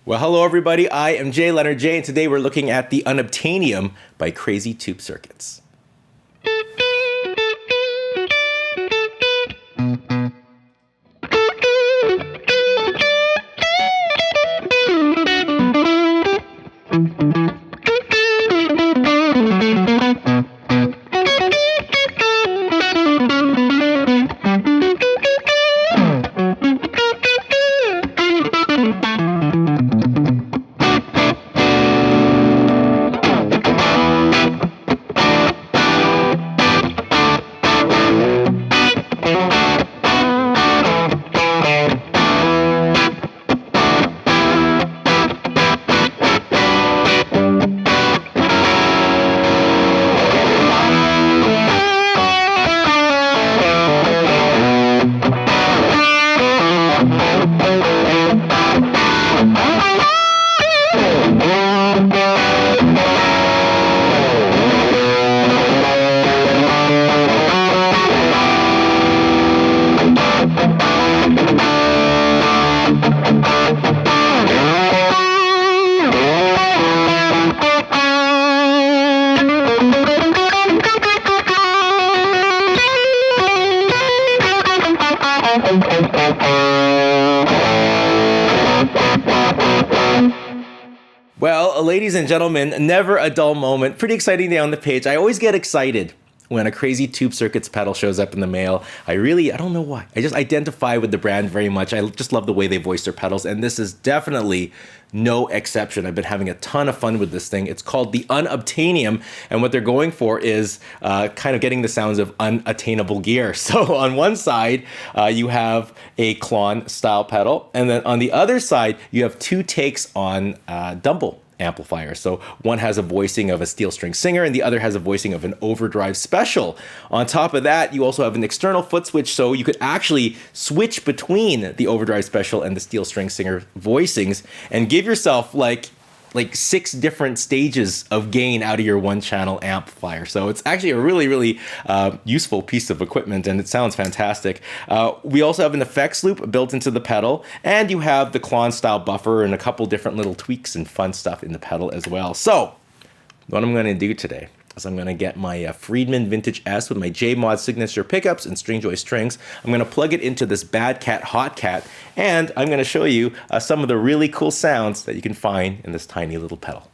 Well, hello everybody, I am JayLeonardJ, and today we're looking at the Unobtanium by Crazy Tube Circuits. Well, ladies and gentlemen, never a dull moment. Pretty exciting day on the page. I always get excited when a Crazy Tube Circuits pedal shows up in the mail. I don't know why. I just identify with the brand very much. I just love the way they voice their pedals, and this is definitely no exception. I've been having a ton of fun with this thing. It's called the Unobtanium, and what they're going for is kind of getting the sounds of unattainable gear. So on one side, you have a Klon style pedal, and then on the other side, you have two takes on Dumble amplifier. So one has a voicing of a steel string singer and the other has a voicing of an overdrive special. On top of that, you also have an external foot switch, so you could actually switch between the overdrive special and the steel string singer voicings and give yourself like 6 different stages of gain out of your one channel amplifier. So it's actually a really useful piece of equipment, and it sounds fantastic. We also have an effects loop built into the pedal, and you have the Klon style buffer and a couple different little tweaks and fun stuff in the pedal as well. So what I'm going to do today is I'm going to get my Friedman Vintage S with my J.M.A signature pickups and Stringjoy strings. I'm going to plug it into this Bad Cat Hot Cat, and I'm going to show you some of the really cool sounds that you can find in this tiny little pedal.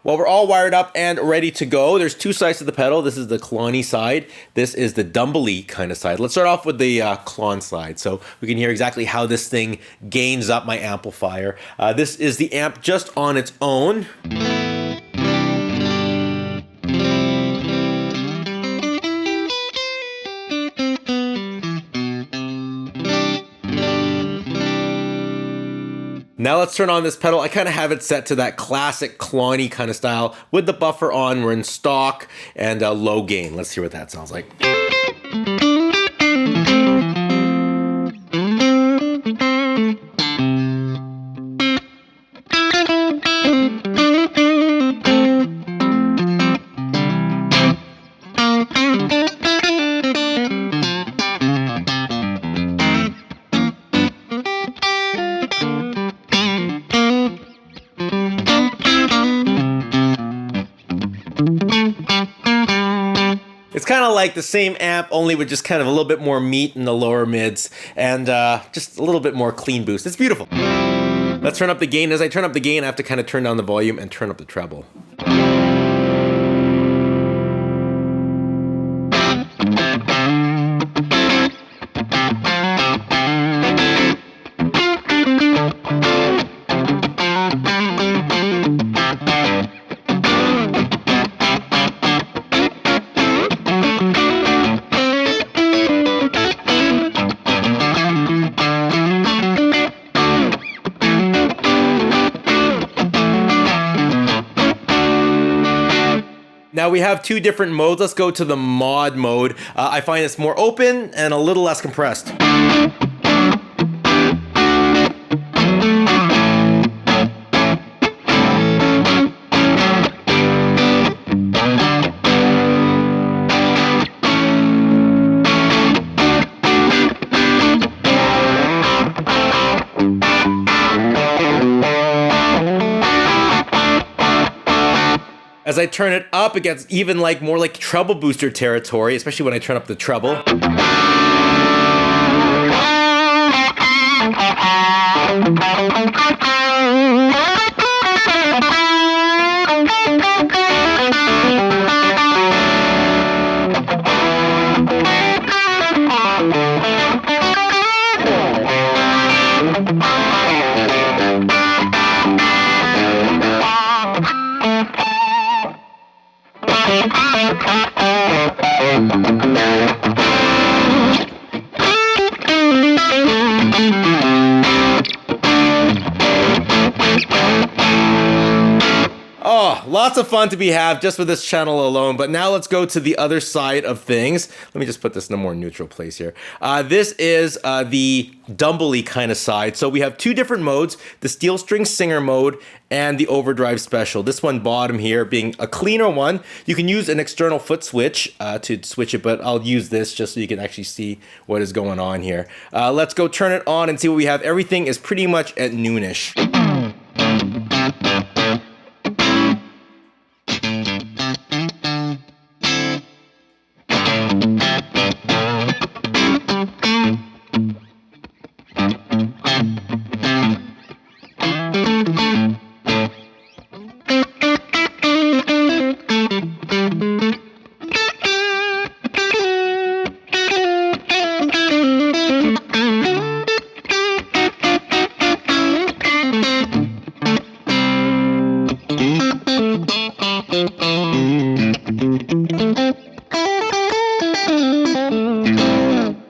Well, we're all wired up and ready to go. There's 2 sides to the pedal. This is the Klon-y side. This is the Dumble-y kind of side. Let's start off with the Klon side so we can hear exactly how this thing gains up my amplifier. This is the amp just on its own. Now let's turn on this pedal. I kind of have it set to that classic Klon-y kind of style with the buffer on. We're in stock and low gain. Let's hear what that sounds like. It's kind of like the same amp, only with just kind of a little bit more meat in the lower mids and just a little bit more clean boost. It's beautiful. Let's turn up the gain. As I turn up the gain, I have to kind of turn down the volume and turn up the treble. Now we have 2 different modes. Let's go to the mod mode. I find it's more open and a little less compressed. As I turn it up, it gets even like more like treble booster territory, especially when I turn up the treble. Oh, lots of fun to be had just with this channel alone. But now let's go to the other side of things. Let me just put this in a more neutral place here. This is the Dumble kind of side. So we have two different modes, the steel string singer mode and the overdrive special. This one bottom here being a cleaner one. You can use an external foot switch to switch it, but I'll use this just so you can actually see what is going on here. Let's go turn it on and see what we have. Everything is pretty much at noonish.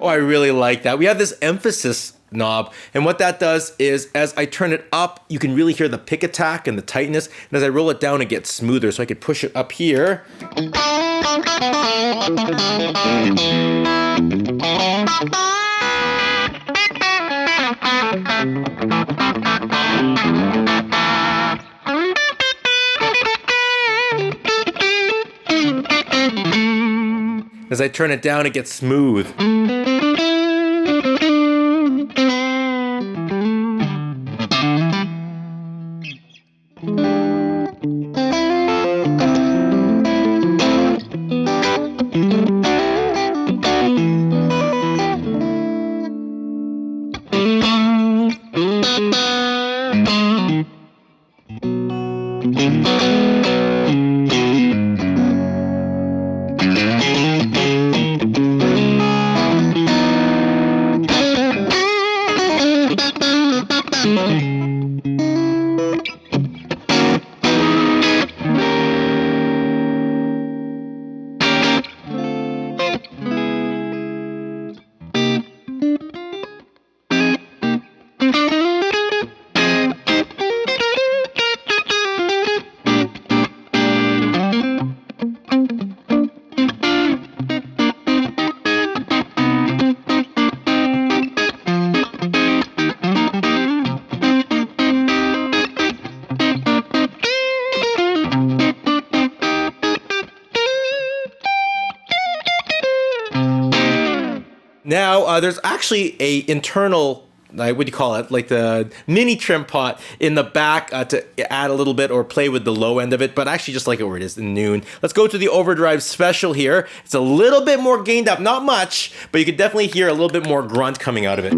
I really like that. We have this emphasis knob, and what that does is as I turn it up, you can really hear the pick attack and the tightness, and as I roll it down, it gets smoother, so I could push it up here. As I turn it down, it gets smooth. Now, there's actually a internal, what do you call it, like the mini trim pot in the back to add a little bit or play with the low end of it, but I actually just like it where it is in noon. Let's go to the overdrive special here. It's a little bit more gained up, not much, but you can definitely hear a little bit more grunt coming out of it.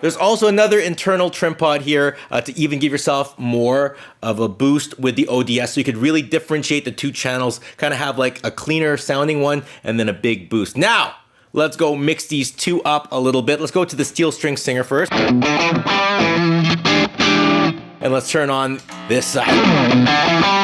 There's also another internal trim pod here to even give yourself more of a boost with the ODS, so you could really differentiate the two channels, kind of have like a cleaner sounding one and then a big boost. Now, let's go mix these two up a little bit. Let's go to the steel string singer first. And let's turn on this side.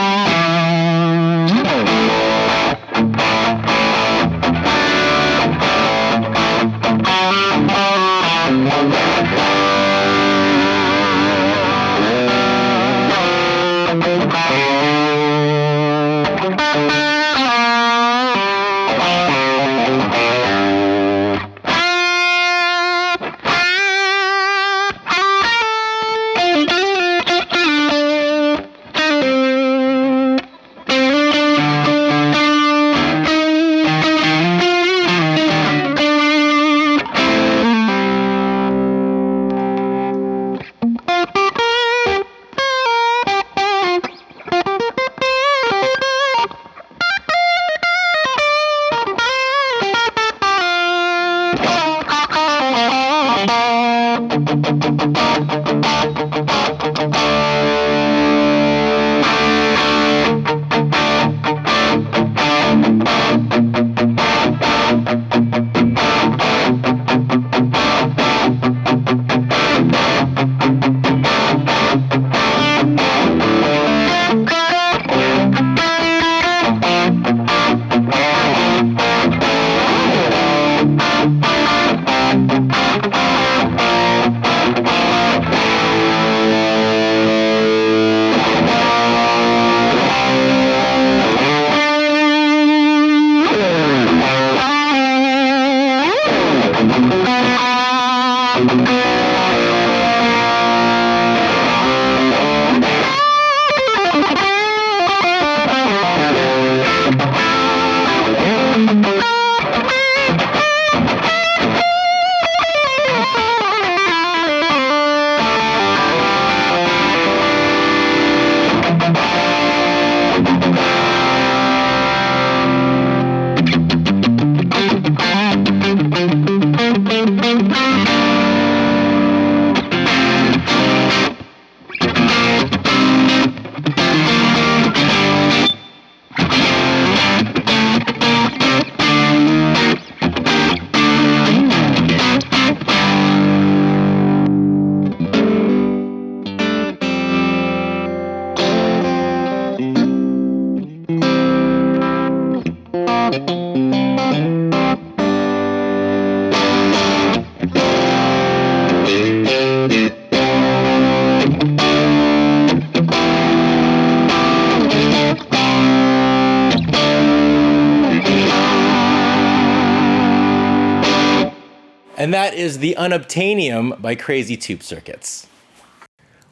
And that is the Unobtanium by Crazy Tube Circuits.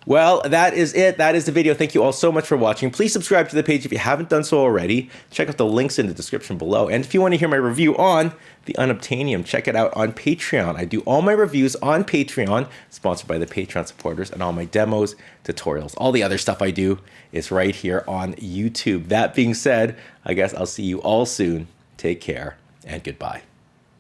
Well, that is it. That is the video. Thank you all so much for watching. Please subscribe to the page if you haven't done so already. Check out the links in the description below. And if you want to hear my review on the Unobtanium, check it out on Patreon. I do all my reviews on Patreon, sponsored by the Patreon supporters, and all my demos, tutorials. All the other stuff I do is right here on YouTube. That being said, I guess I'll see you all soon. Take care and goodbye.